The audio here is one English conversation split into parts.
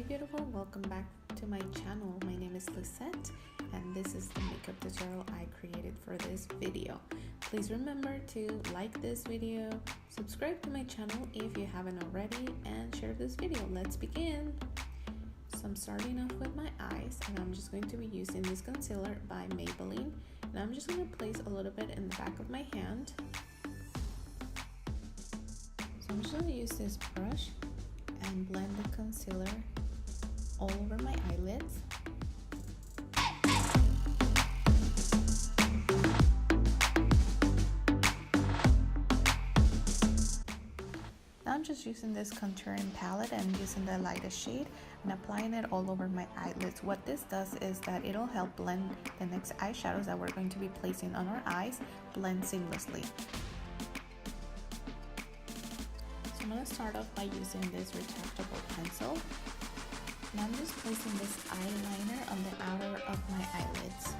beautiful, welcome back to my channel. My name is Lisette and this is the makeup tutorial I created for this video. Please remember to like this video, subscribe to my channel if you haven't already, and share this video. Let's begin. So I'm starting off with my eyes and I'm just going to be using this concealer by Maybelline, and I'm just going to place a little bit in the back of my hand. So I'm just going to use this brush and blend the concealer all over my eyelids. Now I'm just using this contouring palette and using the lightest shade and applying it all over my eyelids. What this does is that it'll help blend the next eyeshadows that we're going to be placing on our eyes, blend seamlessly. I'm going to start off by using this retractable pencil, and I'm just placing this eyeliner on the outer of my eyelids.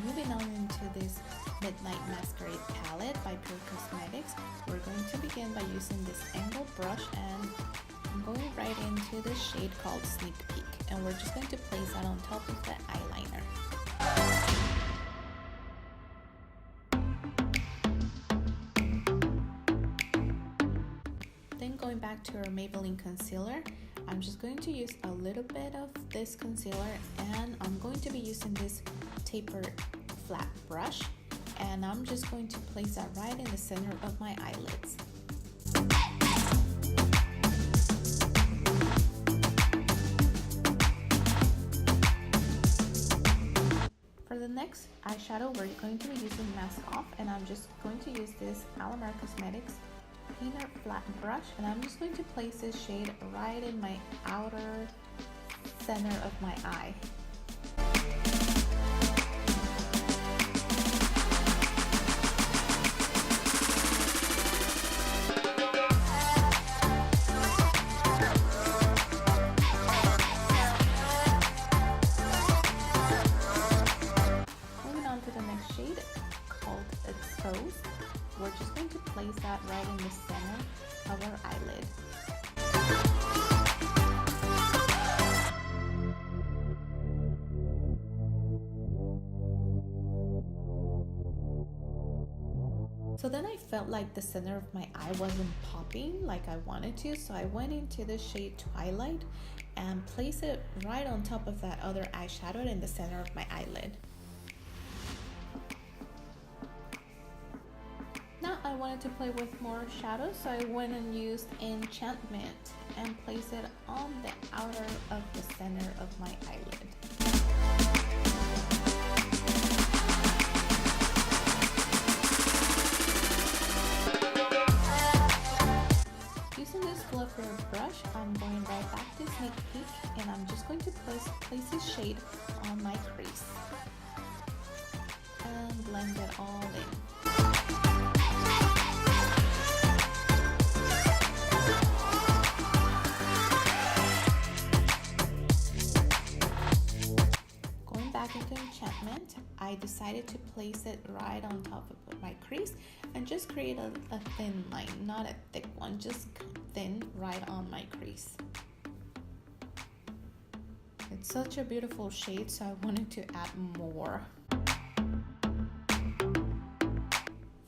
Moving on into this Midnight Masquerade palette by PUR Cosmetics, we're going to begin by using this angled brush, and I'm going right into the shade called Sneak Peek, and we're just going to place that on top of the eyeliner. Going back to our Maybelline concealer, I'm just going to use a little bit of this concealer, and I'm going to be using this tapered flat brush, and I'm just going to place that right in the center of my eyelids. For the next eyeshadow, we're going to be using Mask Off, and I'm just going to use this MAYBELLINE Cosmetics peanut flat brush, and I'm just going to place this shade right in my outer center of my eye. Moving on to the next shade called Exposed. We're just going to place that right in the center of our eyelid. So then I felt like the center of my eye wasn't popping like I wanted to, so I went into the shade Twilight and placed it right on top of that other eyeshadow in the center of my eyelid. I wanted to play with more shadows, so I went and used Enchantment and placed it on the outer of the center of my eyelid. Using this fluffier brush, I'm going right back to Sneak Peek, and I'm just going to place this shade on my crease and blend it all in. Into Enchantment, I decided to place it right on top of my crease and just create a thin line, not a thick one, just thin right on my crease. It's such a beautiful shade, so I wanted to add more.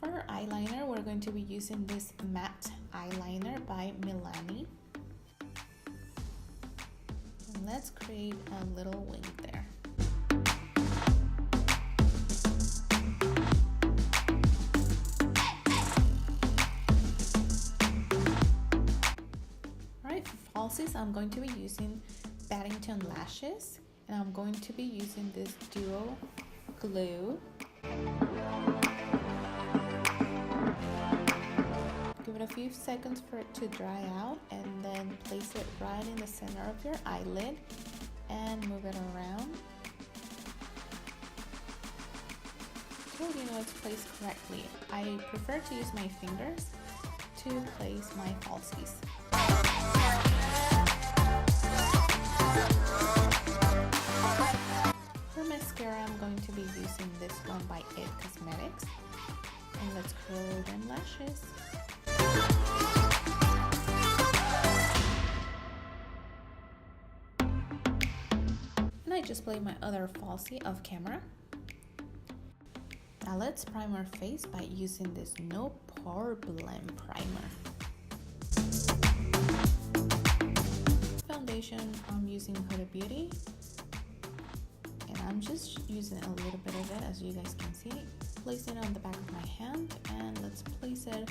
For our eyeliner, we're going to be using this matte eyeliner by MILANI. And let's create a little wing there. I'm going to be using Battington lashes, and I'm going to be using this duo glue. Give it a few seconds for it to dry out, and then place it right in the center of your eyelid and move it around until you know it's placed correctly. I prefer to use my fingers to place my falsies. For mascara, I'm going to be using this one by IT Cosmetics, and let's curl them lashes. just play my other falsie off camera. Now let's prime our face by using this No Pore Blem primer. Foundation, I'm using Huda Beauty. And I'm just using a little bit of it, as you guys can see. Place it on the back of my hand and let's place it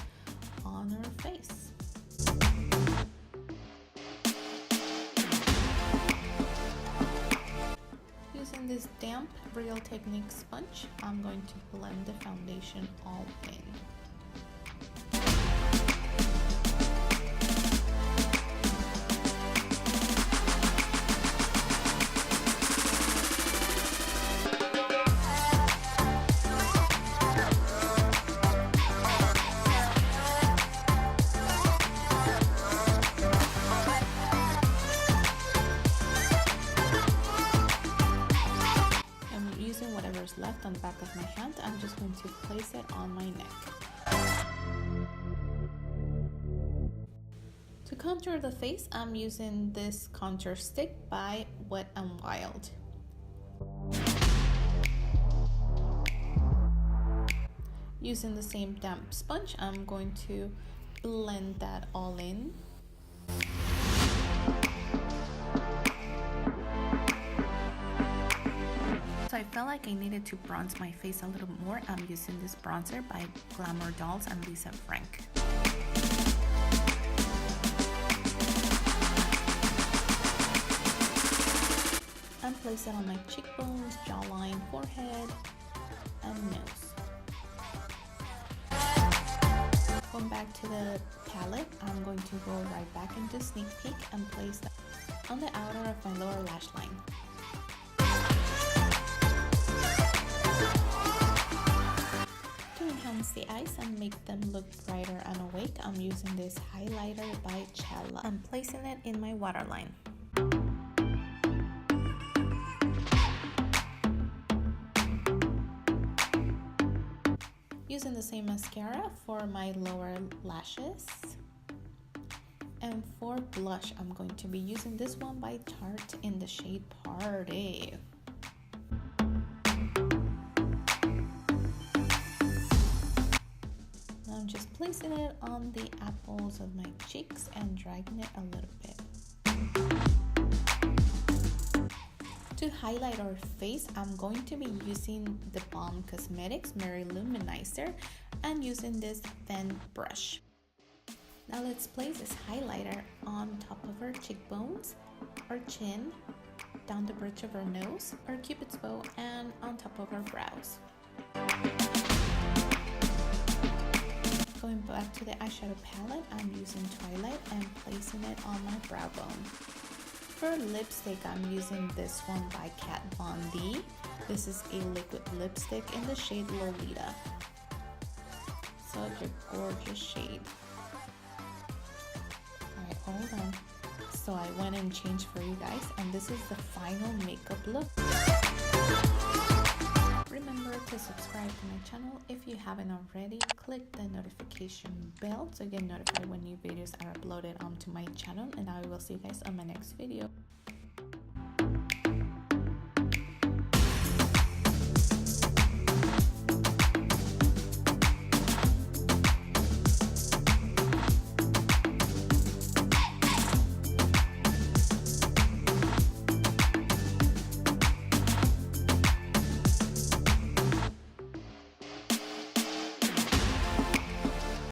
on our face. Using this damp Real Technique sponge, I'm going to blend the foundation all in. Left on the back of my hand, I'm just going to place it on my neck. To contour the face, I'm using this contour stick by Wet n Wild. Using the same damp sponge, I'm going to blend that all in. I felt like I needed to bronze my face a little more. I'm using this bronzer by GLAMOURDOLLS and Lisa Frank. And place it on my cheekbones, jawline, forehead, and nose. Going back to the palette, I'm going to go right back into Sneak Peek and place that on the outer of my lower lash line. Enhance the eyes and make them look brighter and awake, I'm using this highlighter by Cella. I'm placing it in my waterline. Using the same mascara for my lower lashes. And for blush, I'm going to be using this one by Tarte in the shade Party. I'm just placing it on the apples of my cheeks and dragging it a little bit. To highlight our face, I'm going to be using the Balm Cosmetics Mary Lou Manizer and using this thin brush. Now let's place this highlighter on top of our cheekbones, our chin, down the bridge of our nose, our cupid's bow, and on top of our brows. Going back to the eyeshadow palette, I'm using Twilight and placing it on my brow bone. For lipstick, I'm using this one by Kat Von D. This is a liquid lipstick in the shade Lolita. Such a gorgeous shade. Alright, hold on. So I went and changed for you guys, and this is the final makeup look. Remember to subscribe to my channel if you haven't already. Click the notification bell to get notified when new videos are uploaded onto my channel, and I will see you guys on my next video.